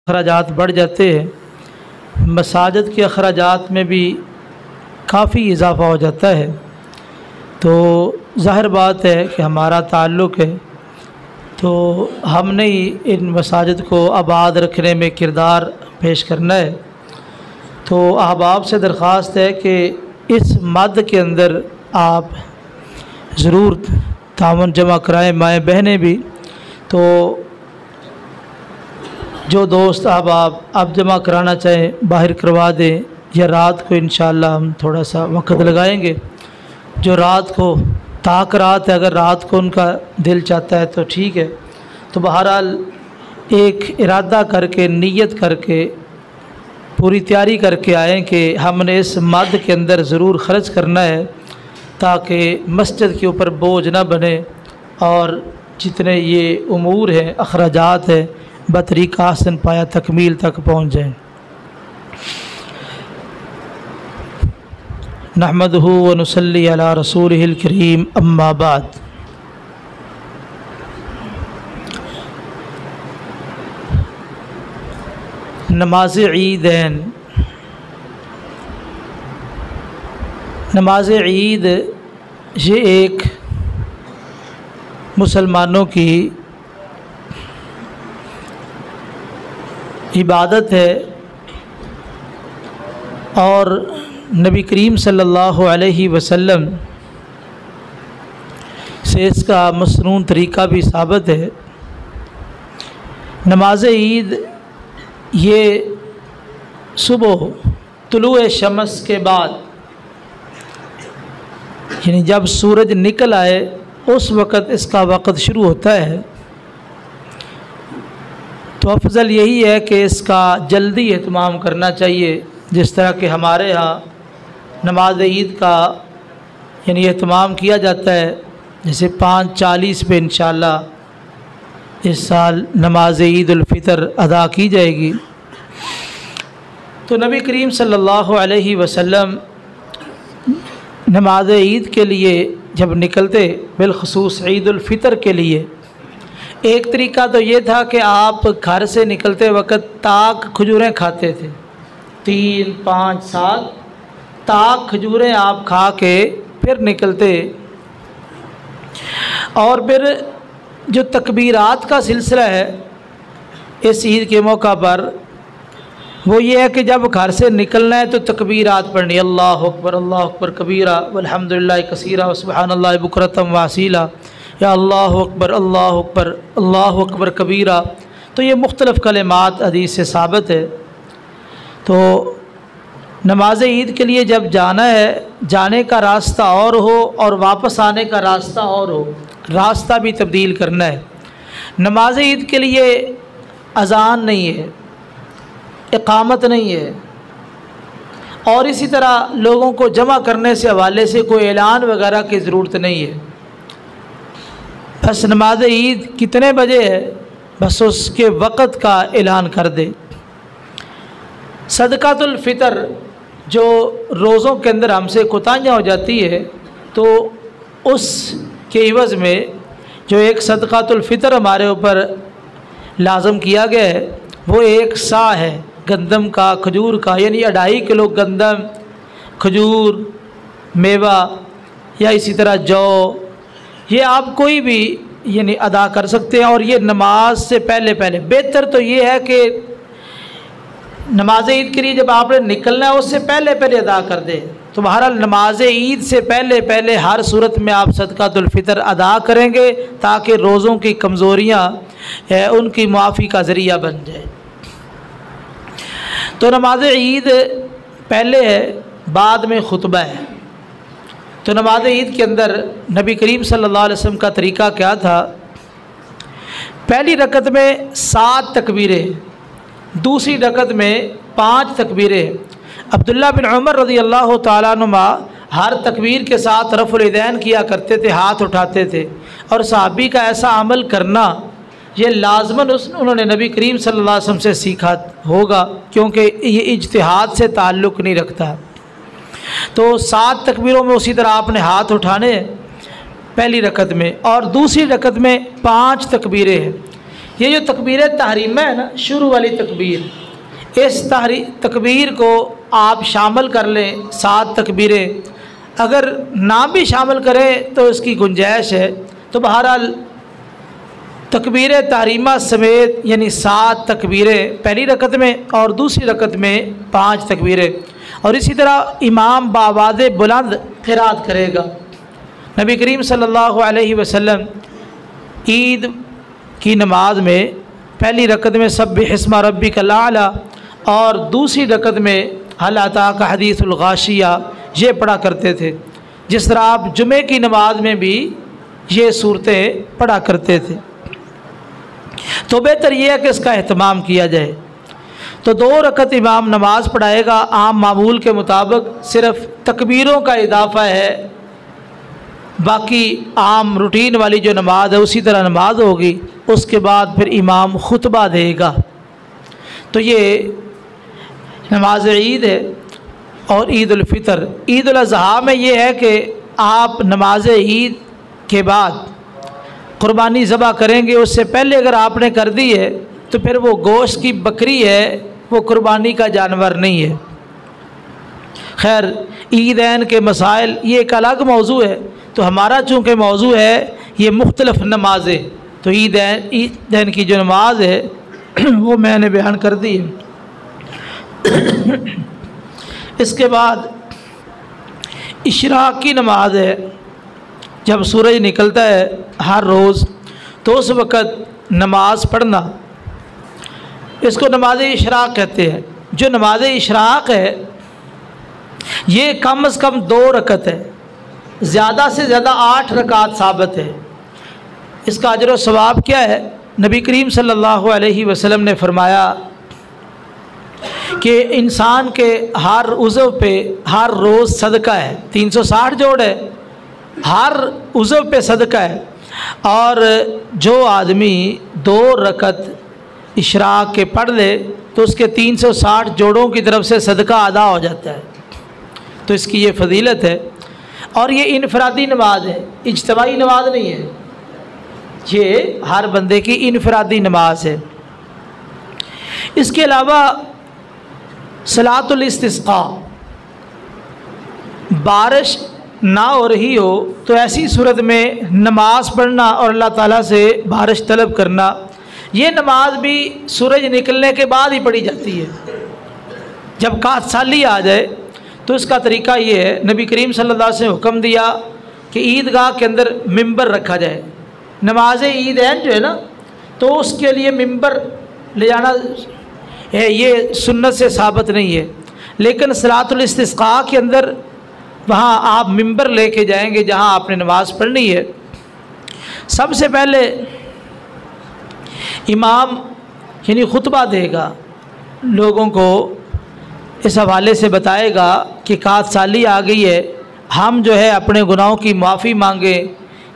अखराजात बढ़ जाते हैं, मसाजिद के अखराजात में भी काफ़ी इजाफ़ा हो जाता है। तो ज़ाहिर बात है कि हमारा ताल्लुक़ है, तो हमने ही इन मसाजिद को आबाद रखने में किरदार पेश करना है। तो अहबाब से दरख्वास्त है कि इस मद के अंदर आप ज़रूर तावन जमा कराएँ, माएँ बहनें भी। तो जो दोस्त अहबाब आप जमा कराना चाहें बाहर करवा दें, या रात को इंशाअल्लाह हम थोड़ा सा वक़्त लगाएंगे। जो रात को ताक रात है, अगर रात को उनका दिल चाहता है तो ठीक है। तो बहरहाल एक इरादा करके, नीयत करके, पूरी तैयारी करके आएँ कि हमने इस मद के अंदर ज़रूर ख़र्च करना है, ताकि मस्जिद के ऊपर बोझ ना बने और जितने ये उमूर हैं, अखराजात हैं, बतरीक़ा हसन पाया तकमील तक पहुँच जाएँ। नहमदहु व नुसल्ली अला रसूलिहिल करीम, अम्मा बाद। नमाज ईदैन। नमाज ईद ये एक मुसलमानों की इबादत है और नबी करीम सल्लल्लाहु अलैहि वसल्लम से इसका मसनून तरीक़ा भी साबित है। नमाज ईद ये सुबह तुलुए शम्स के बाद, यानी जब सूरज निकल आए उस वक़्त इसका वक़्त शुरू होता है। तो अफजल यही है कि इसका जल्दी एहतमाम करना चाहिए, जिस तरह कि हमारे यहाँ नमाज ईद का यानी एहतमाम किया जाता है। जैसे 5:40 पे इंशाअल्लाह इस साल नमाज ईद उल फ़ितर अदा की जाएगी। तो नबी करीम सल्लल्लाहु अलैहि वसल्लम नमाज ईद के लिए जब निकलते, बिलखुसूस ईद उल फ़ितर के लिए, एक तरीका तो ये था कि आप घर से निकलते वक़्त ताक खजूरें खाते थे। 3, 5, 7 ताक खजूरें आप खा के फिर निकलते। और फिर जो तकबीरात का सिलसिला है इस ईद के मौका पर, वो ये है कि जब घर से निकलना है तो तकबीरात पढ़नी, अल्लाहु अकबर कबीरा वल्हम्दुलिल्लाहि कसीरा व सुब्हानल्लाहि बुकरतम व असीला, या अल्लाहु अकबर कबीरा। तो ये मुख्तलिफ़ कलिमात हदीस से साबित है। तो नमाज ईद के लिए जब जाना है, जाने का रास्ता और हो और वापस आने का रास्ता और हो, रास्ता भी तब्दील करना है। नमाज ईद के लिए अज़ान नहीं है, इक़ामत नहीं है, और इसी तरह लोगों को जमा करने से हवाले से कोई ऐलान वगैरह की ज़रूरत नहीं है। बस नमाज ईद कितने बजे है, बस उसके वक़्त का ऐलान कर दे। सदक़ातुल फ़ितर जो रोज़ों के अंदर हमसे कोताहियाँ हो जाती है, तो उसके इवज़ में जो एक सदक़ातुल फ़ितर हमारे ऊपर लाज़म किया गया है, वो 1 सा है गंदम का, खजूर का, यानी 2.5 किलो गंदम, खजूर, मेवा या इसी तरह जौ, ये आप कोई भी यानी अदा कर सकते हैं। और ये नमाज से पहले पहले बेहतर तो ये है कि नमाज ईद के लिए जब आपने निकलना है उससे पहले पहले अदा कर दें। तो बहरहाल नमाज ईद से पहले पहले हर सूरत में आप सदक़ातुल फ़ितर अदा करेंगे, ताकि रोज़ों की कमज़ोरियाँ उनकी मुआफ़ी का ज़रिया बन जाए। तो नमाज ईद पहले है, बाद में खुतबा है। तो नमाज ईद के अंदर नबी करीम सल्लल्लाहु अलैहि वसल्लम का तरीक़ा क्या था? पहली रकत में 7 तकबीरें, दूसरी रकत में 5 तकबीरें। अब्दुल्ला बिन उमर रज़ी अल्लाह तआला अन्हुमा हर तकबीर के साथ रफ़ुल यदैन किया करते थे, हाथ उठाते थे। और सहाबी का ऐसा अमल करना ये लाज़मन उन्होंने नबी करीम सल्लल्लाहु अलैहि वसल्लम से सीखा होगा, क्योंकि ये इज्तिहाद से ताल्लुक़ नहीं रखता। तो 7 तकबीरों में उसी तरह आपने हाथ उठाने पहली रकत में, और दूसरी रकत में 5 तकबीरें हैं। ये जो तकबीर तहरीमा है ना, शुरू वाली तकबीर, इस तकबीर को आप शामिल कर लें 7 तकबीरें। अगर ना भी शामिल करें तो इसकी गुंजाइश है। तो बहरहाल तकबीर तहरीमा समेत यानी 7 तकबीरें पहली रकत में और दूसरी रकत में 5 तकबीरें। और इसी तरह इमाम बावाज़ बुलंद क़िरात करेगा। नबी करीम सल्लल्लाहु अलैहि वसल्लम ईद की नमाज में पहली रकत में सब्बिह इस्मा रब्बिकल आला और दूसरी रकत में हल अताका हदीसुल गाशिया ये पढ़ा करते थे। जिस तरह आप जुमे की नमाज में भी ये सूरतें पढ़ा करते थे। तो बेहतर यह है कि इसका अहतमाम किया जाए। तो 2 रकत इमाम नमाज पढ़ाएगा आम मामूल के मुताबिक, सिर्फ़ तकबीरों का इजाफ़ा है, बाकी आम रूटीन वाली जो नमाज है उसी तरह नमाज होगी। उसके बाद फिर इमाम खुतबा देगा। तो ये नमाज ईद है। और ईद उल फ़ितर, ईद उल अज़हा में ये है कि आप नमाज ईद के बाद कुर्बानी ज़बह करेंगे। उससे पहले अगर आपने कर दी है तो फिर वो गोश्त की बकरी है, वो कुर्बानी का जानवर नहीं है। खैर, ईदैन के मसाइल ये एक अलग मौजू है। तो हमारा चूँकि मौजू है ये मुख्तलिफ नमाज़ें, तो ईदैन की जो नमाज है वो मैंने बयान कर दी है। इसके बाद इशराक की नमाज है। जब सूरज निकलता है हर रोज़ तो उस वक़्त नमाज पढ़ना, इसको नमाज इशराक कहते हैं। जो नमाज इशराक है ये कम से कम 2 रकत है, ज़्यादा से ज़्यादा 8 रकात साबित है। इसका अजर व सवाब क्या है? नबी करीम सल्लल्लाहु अलैहि वसल्लम ने फरमाया कि इंसान के हर उज़व पे हर रोज़ सदका है। 360 जोड़ है, हर उज़व पे सदका है। और जो आदमी 2 रकत इशराक के पढ़ ले तो उसके 360 जोड़ों की तरफ से सदका अदा हो जाता है। तो इसकी ये फजीलत है। और ये इनफरादी नमाज है, इज्तमाई नमाज नहीं है, ये हर बंदे की इनफरादी नमाज है। इसके अलावा सलातुल इस्तिस्का, बारिश ना हो रही हो तो ऐसी सूरत में नमाज पढ़ना और अल्लाह ताला से बारिश तलब करना, ये नमाज भी सूरज निकलने के बाद ही पढ़ी जाती है। जब कातसाली आ जाए तो इसका तरीका ये है, नबी करीम सल्लल्लाहु अलैहि वसल्लम ने हुक्म दिया कि ईदगाह के अंदर मिंबर रखा जाए। नमाज ईदैन जो है ना, तो उसके लिए मिंबर ले जाना है, ये सुन्नत से साबित नहीं है। लेकिन सलातुल इस्तिस्का के अंदर वहाँ आप मिंबर लेके जाएंगे जहाँ आपने नमाज़ पढ़नी है। सबसे पहले इमाम यानी खुतबा देगा, लोगों को इस हवाले से बताएगा कि कातसाली आ गई है, हम जो है अपने गुनाहों की माफ़ी मांगें,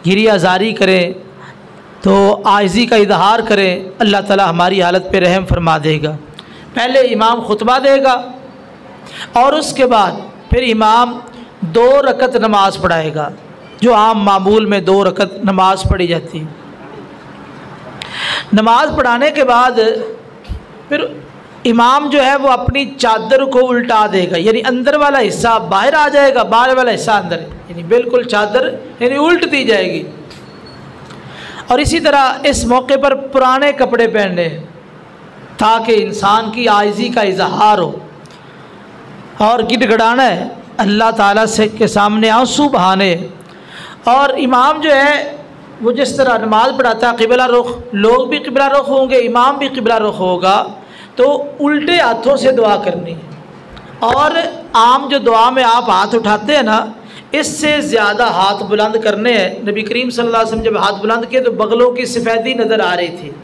गिरियाज़ारी करें, तो आजिज़ी का इजहार करें, अल्लाह ताला हमारी हालत पे रहम फरमा देगा। पहले इमाम खुतबा देगा और उसके बाद फिर इमाम 2 रकत नमाज पढ़ाएगा, जो आम मामूल में 2 रकत नमाज पढ़ी जाती है। नमाज पढ़ाने के बाद फिर इमाम जो है वो अपनी चादर को उल्टा देगा, यानी अंदर वाला हिस्सा बाहर आ जाएगा, बाहर वाला हिस्सा अंदर, यानी बिल्कुल चादर यानी उल्ट दी जाएगी। और इसी तरह इस मौके पर पुराने कपड़े पहनने ताकि इंसान की आजिज़ी का इजहार हो। और गिड़गिड़ाना है, अल्लाह ताला से के सामने आंसू बहाने। और इमाम जो है वो जिस तरह नमाज पढ़ाता है क़िबला रुख, लोग भी क़िबला रुख होंगे, इमाम भी क़िबला रुख होगा, तो उल्टे हाथों से दुआ करनी है। और आम जो दुआ में आप हाथ उठाते हैं ना, इससे ज़्यादा हाथ बुलंद करने हैं। नबी करीम सल्लल्लाहु अलैहि वसल्लम जब हाथ बुलंद किए तो बगलों की सफ़ेदी नज़र आ रही थी।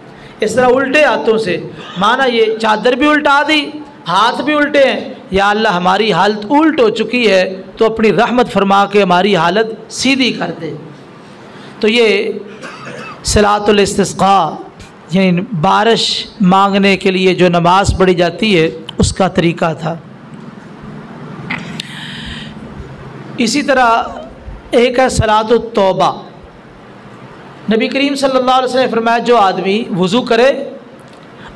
इस तरह उल्टे हाथों से, माना ये चादर भी उल्टा दी, हाथ भी उल्टे हैं, या अल्लाह हमारी हालत उल्ट हो चुकी है तो अपनी रहमत फरमा के हमारी हालत सीधी कर दे। तो ये सलातुल इस्तिस्का यानी बारिश मांगने के लिए जो नमाज पढ़ी जाती है उसका तरीका था। इसी तरह एक है सलातुत तौबा। नबी करीम सल्लल्लाहु अलैहि वसल्लम ने फरमाया जो आदमी वज़ू करे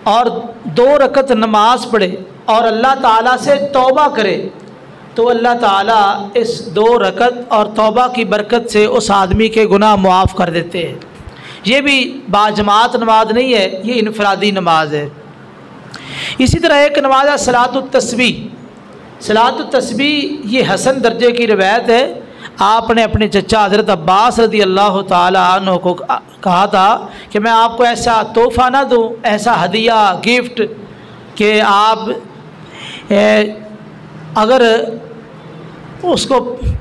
और 2 रकत नमाज पढ़े और अल्लाह ताला से तौबा करे तो अल्लाह ताला इस 2 रकत और तौबा की बरकत से उस आदमी के गुनाह मुआफ़ कर देते हैं। ये भी बाजमात नमाज नहीं है, ये इनफरादी नमाज है। इसी तरह एक नमाज है सलातुत तस्बीह। सलातुत तस्बीह ये हसन दर्जे की रवायत है। आपने अपने चचा हज़रत अब्बास रज़ी अल्लाह ताला अन्हु को कहा था कि मैं आपको ऐसा तोहफ़ा ना दूँ, ऐसा हदिया गिफ्ट कि आप अगर उसको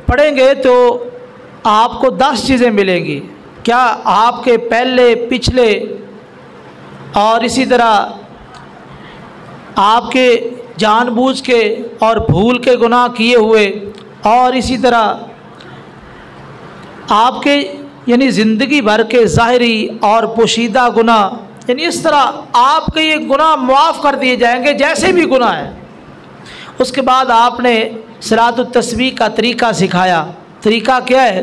पढ़ेंगे तो आपको 10 चीज़ें मिलेंगी। क्या आपके पहले पिछले और इसी तरह आपके जानबूझ के और भूल के गुनाह किए हुए और इसी तरह आपके यानी ज़िंदगी भर के ज़ाहिरी और पोशीदा गुनाह, यानी इस तरह आपके ये गुनाह मुआफ़ कर दिए जाएंगे जैसे भी गुनाह है। उसके बाद आपने सलातुत तस्बीह का तरीक़ा सिखाया। तरीक़ा क्या है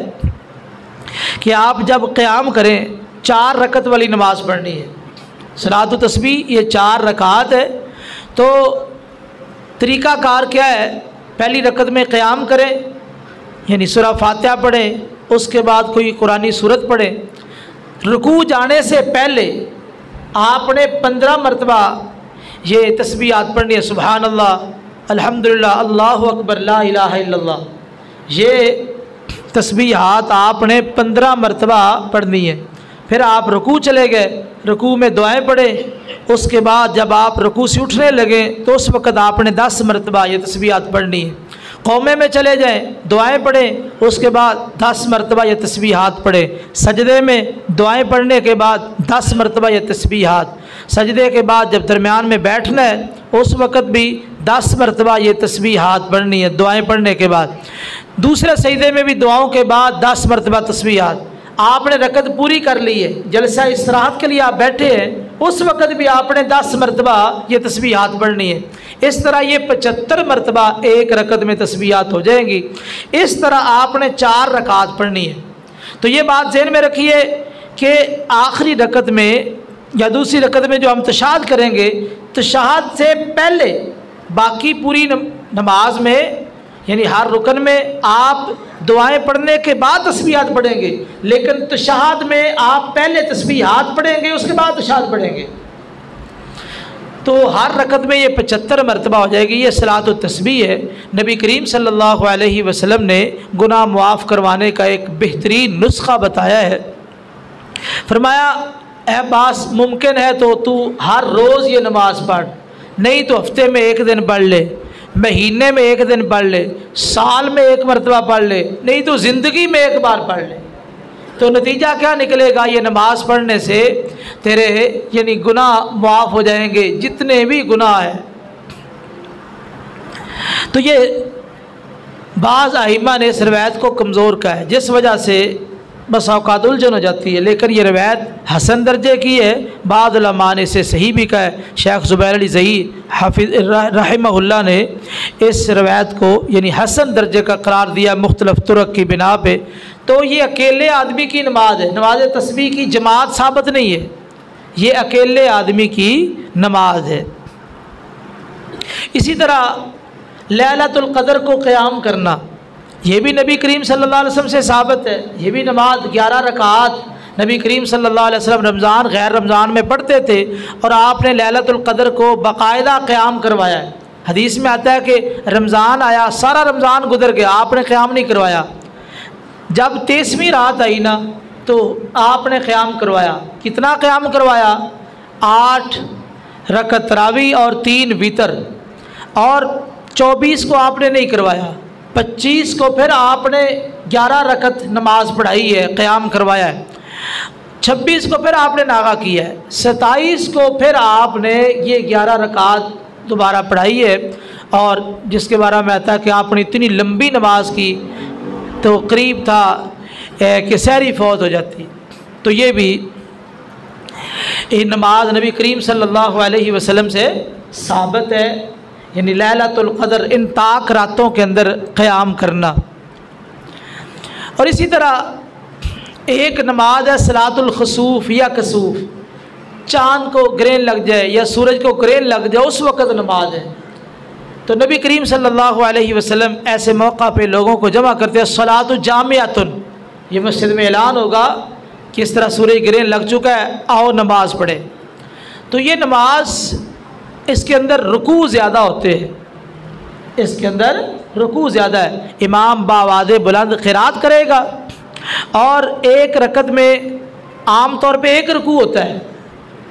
कि आप जब क़याम करें 4 रकत वाली नमाज़ पढ़नी है। सलातुत तस्बीह ये 4 रकात है। तो तरीक़ाकार क्या है, पहली रकत में क़याम करें यानी सूरा फातिहा पढ़ें, उसके बाद कोई कुरानी सूरत पढ़ें। रुकू जाने से पहले आपने 15 मरतबा ये तस्बीहात पढ़नी है, सुबहान अल्लाह, अल्हम्दुलिल्लाह, अल्लाहु अकबर, ला इलाहा इल्लल्लाह। ये तस्बीहात आपने 15 मरतबा पढ़नी है। फिर आप रुकू चले गए, रुकू में दुआएं पढ़े। उसके बाद जब आप रुकू से उठने लगे तो उस वक़्त आपने 10 मरतबा ये तस्बीहात पढ़नी है। कौमे में चले जाएं, दुआएं पढ़ें, उसके बाद 10 मरतबा ये तस्बीहात पढ़ें। सजदे में दुआएं पढ़ने के बाद 10 मरतबा ये तस्बीहात। सजदे के बाद जब दरमियान में बैठना है उस वक़्त भी 10 मरतबा ये तस्बीहात पढ़नी है दुआएं पढ़ने के बाद। दूसरे सजदे में भी दुआओं के बाद 10 मरतबा तस्बीहात। आपने रकत पूरी कर ली है, जलसा इस्तराहत के लिए आप बैठे हैं, उस वक़्त भी आपने 10 मरतबा ये तस्बीहात पढ़नी है। इस तरह ये 75 मरतबा एक रकत में तस्बीहात हो जाएंगी। इस तरह आपने 4 रकात पढ़नी है। तो ये बात ज़हन में रखिए कि आखिरी रकत में या दूसरी रकत में जो हम तशहाद करेंगे, तशहाद से पहले बाकी पूरी नमाज में यानी हर रुकन में आप दुआएं पढ़ने के बाद तस्बीहात पढ़ेंगे, लेकिन तशहाद में आप पहले तस्बीहात पढ़ेंगे उसके बाद तशहाद पढ़ेंगे। तो हर रकत में ये 75 मरतबा हो जाएगी। ये सलातुत तस्बीह है। नबी करीम सल्लल्लाहु अलैहि वसल्लम ने गुनाह मुआफ़ करवाने का एक बेहतरीन नुस्खा बताया है। फरमाया ए बास मुमकिन है तो तू हर रोज़ ये नमाज़ पढ़, नहीं तो हफ्ते में 1 दिन पढ़ ले, महीने में 1 दिन पढ़ ले, साल में 1 मरतबा पढ़ ले, नहीं तो ज़िंदगी में 1 बार पढ़ ले। तो नतीजा क्या निकलेगा, ये नमाज़ पढ़ने से तेरे यानी गुनाह मुआफ़ हो जाएंगे जितने भी गुनाह हैं। तो ये बाज़ आइमा ने इस रवायत को कमज़ोर कहा है, जिस वजह से बस औकात उलझन हो जाती है। लेकिन ये रवायत हसन दर्जे की है। बाद उलमा ने इसे सही भी कहा है। शेख ज़ुबैर अली ज़ही हाफिज़ रहमहुल्लाह ने इस रवायत को यानी हसन दर्जे का करार दिया मुख्तलिफ तुरक की बिना पे। तो ये अकेले आदमी की नमाज है, नमाज तस्बीह की जमात साबित नहीं है, ये अकेले आदमी की नमाज है। इसी तरह लैलतुल क़द्र को क़याम करना, ये भी नबी करीम सल्लल्लाहु अलैहि वसल्लम से साबित है। ये भी नमाज 11 रकात नबी करीम सल्लल्लाहु अलैहि वसल्लम रमज़ान गैर रमज़ान में पढ़ते थे और आपने लैलतुल क़द्र को बाकायदा क़याम करवाया है। हदीस में आता है कि रमज़ान आया, सारा रमज़ान गुजर गया, आपने क़याम नहीं करवाया। जब 23वीं रात आई ना तो आपने क़याम करवाया। कितना क़याम करवाया? 8 रकत तरावी और 3 वितर। और 24 को आपने नहीं करवाया, 25 को फिर आपने 11 रकत नमाज पढ़ाई है, क़याम करवाया है। 26 को फिर आपने नागा किया है। 27 को फिर आपने ये 11 रकात दोबारा पढ़ाई है। और जिसके बारे में आता है कि आपने इतनी लंबी नमाज की तो करीब था कि सहरी फौत हो जाती। तो ये भी नमाज नबी करीम सल्लल्लाहु अलैहि वसल्लम से साबित है, यानी लैलतुल क़द्र इन ताक रातों के अंदर क़याम करना। और इसी तरह एक नमाज है सलातुल खसूफ या कसूफ, चाँद को ग्रेन लग जाए या सूरज को ग्रेन लग जाए उस वक़्त नमाज है। तो नबी करीम सल्लल्लाहु अलैहि वसल्लम ऐसे मौका पे लोगों को जमा करते हैं, सलातु जामियातुन, ये मस्जिद में ऐलान होगा कि इस तरह सूरज ग्रेन लग चुका है, आओ नमाज पढ़े। तो ये नमाज इसके अंदर रुकू ज़्यादा होते हैं, इसके अंदर रुकू ज़्यादा है। इमाम बावाज़े बुलंद क़िरात करेगा और एक रकत में आम तौर पे एक रुकू होता है,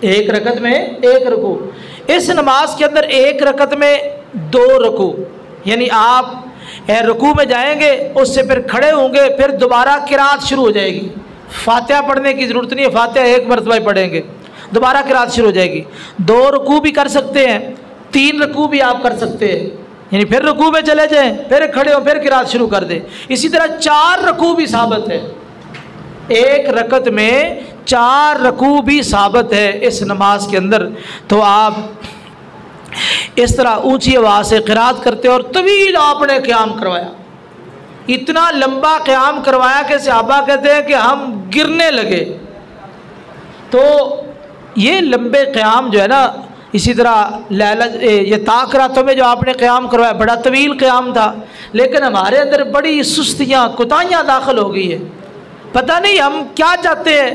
एक रकत में एक रुकू। इस नमाज के अंदर एक रकत में 2 रुकू, यानी आप रुकू में जाएंगे, उससे फिर खड़े होंगे, फिर दोबारा किरात शुरू हो जाएगी। फातिहा पढ़ने की ज़रूरत नहीं है, फातिहा एक मरतबा पढ़ेंगे, दोबारा किरात शुरू हो जाएगी। 2 रुकू भी कर सकते हैं, 3 रुकू भी आप कर सकते हैं, यानी फिर रुकू में चले जाएं, फिर खड़े हो, फिर किरात शुरू कर दें। इसी तरह 4 रुकू भी साबित है, एक रकत में 4 रुकू भी साबित है इस नमाज के अंदर। तो आप इस तरह ऊंची आवाज़ से क़िरात करते और तवील आपने क़याम करवाया, इतना लंबा क़याम करवाया कि सहाबा कहते हैं कि हम गिरने लगे। तो ये लंबे क़याम जो है ना, इसी तरह लैला ये ताक रातों में जो आपने क़याम करवाया बड़ा तवील क़याम था, लेकिन हमारे अंदर बड़ी सुस्तियाँ कोताहियाँ दाखिल हो गई है। पता नहीं हम क्या चाहते हैं,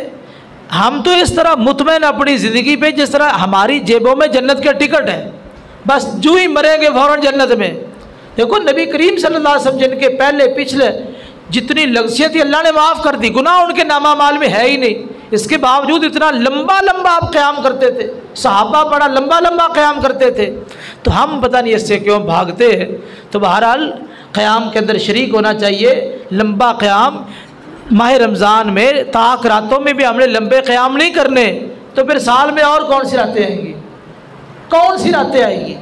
हम तो इस तरह मुतमैन अपनी ज़िंदगी पे जिस तरह हमारी जेबों में जन्नत का टिकट है, बस जो ही मरेंगे फ़ौरन जन्नत में। देखो नबी करीम सल्लल्लाहु अलैहि वसल्लम जिनके पहले पिछले जितनी लग्ज़ियत थी अल्लाह ने माफ़ कर दी, गुनाह उनके नामा माल में है ही नहीं, इसके बावजूद इतना लंबा लंबा आप क़याम करते थे, सहाबा बड़ा लंबा लंबा क़याम करते थे। तो हम पता नहीं इससे क्यों भागते हैं। तो बहरहाल क़याम के अंदर शरीक होना चाहिए, लंबा क़याम। माह रमज़ान में ताक रातों में भी हमने लंबे क़याम नहीं करने, तो फिर साल में और कौन सी रातें आएंगी, कौन सी रातें आएंगी।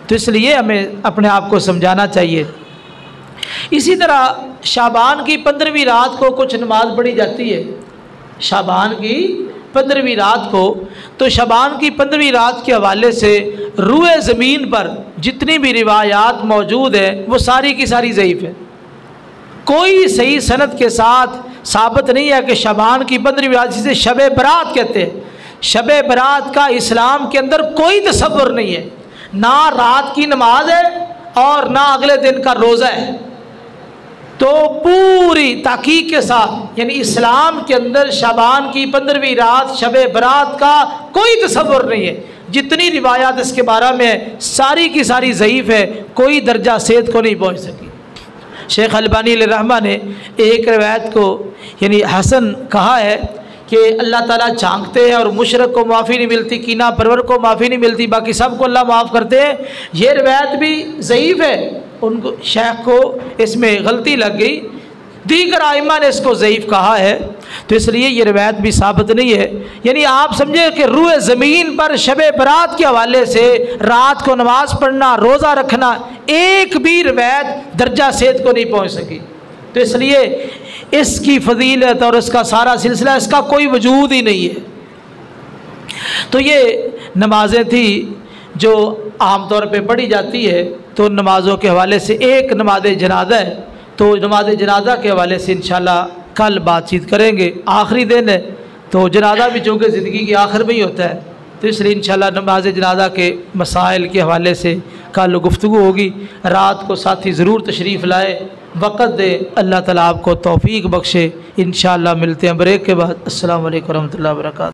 तो इसलिए हमें अपने आप को समझाना चाहिए। इसी तरह शाबान की 15वीं रात को कुछ नमाज पढ़ी जाती है, शाबान की 15वीं रात को। तो शाबान की 15वीं रात के हवाले से रूए ज़मीन पर जितनी भी रिवायात मौजूद है वो सारी की सारी ज़ईफ़ है, कोई सही सनद के साथ साबित नहीं है कि शाबान की 15वीं रात, जिसे शब बरात कहते हैं, शब बरात का इस्लाम के अंदर कोई तसव्वुर नहीं है, ना रात की नमाज है और ना अगले दिन का रोज़ा है। तो पूरी ताकीक के साथ यानी इस्लाम के अंदर शाबान की 15वीं रात शब बरात का कोई तसव्वुर नहीं है। जितनी रिवायात इसके बारे में सारी की सारी ज़ईफ़ है, कोई दर्जा सेहत को नहीं पहुँच सकी। शेख अलबानी रहमा ने एक रिवायत को यानी हसन कहा है कि अल्लाह ताला झांकते हैं और मुशरक को माफ़ी नहीं मिलती, कीना परवर को माफ़ी नहीं मिलती, बाकी सबको अल्लाह माफ़ करते हैं। ये रिवायत भी ज़ईफ़ है, उनको शेख को इसमें गलती लग गई, दीगर आइमा ने इसको ज़ईफ़ कहा है, तो इसलिए ये रिवायत भी साबित नहीं है। यानी आप समझे कि रूए ज़मीन पर शब बरात के हवाले से रात को नमाज पढ़ना, रोज़ा रखना, एक भी रिवायत दर्जा सेहत को नहीं पहुँच सकी। तो इसलिए इसकी फजीलत और इसका सारा सिलसिला, इसका कोई वजूद ही नहीं है। तो ये नमाज़ें थी जो आम तौर पे पढ़ी जाती है। तो नमाज़ों के हवाले से एक नमाज जनाजा है, तो नमाज जनाजा के हवाले से इंशाल्लाह कल बातचीत करेंगे। आखिरी दिन है तो जनाजा भी चूँकि ज़िंदगी के आखिर में ही होता है, तो इसलिए इंशाल्लाह नमाज जनाजा के मसाइल के हवाले से कल गुफ्तगू होगी। रात को साथी ज़रूर तशरीफ़ लाए, वक़्त दे, अल्लाह ताला आपको तौफ़ीक बख्शे। इंशाअल्लाह मिलते हैं ब्रेक के बाद। अस्सलामु अलैकुम रहमतुल्लाहि व बरकातहू।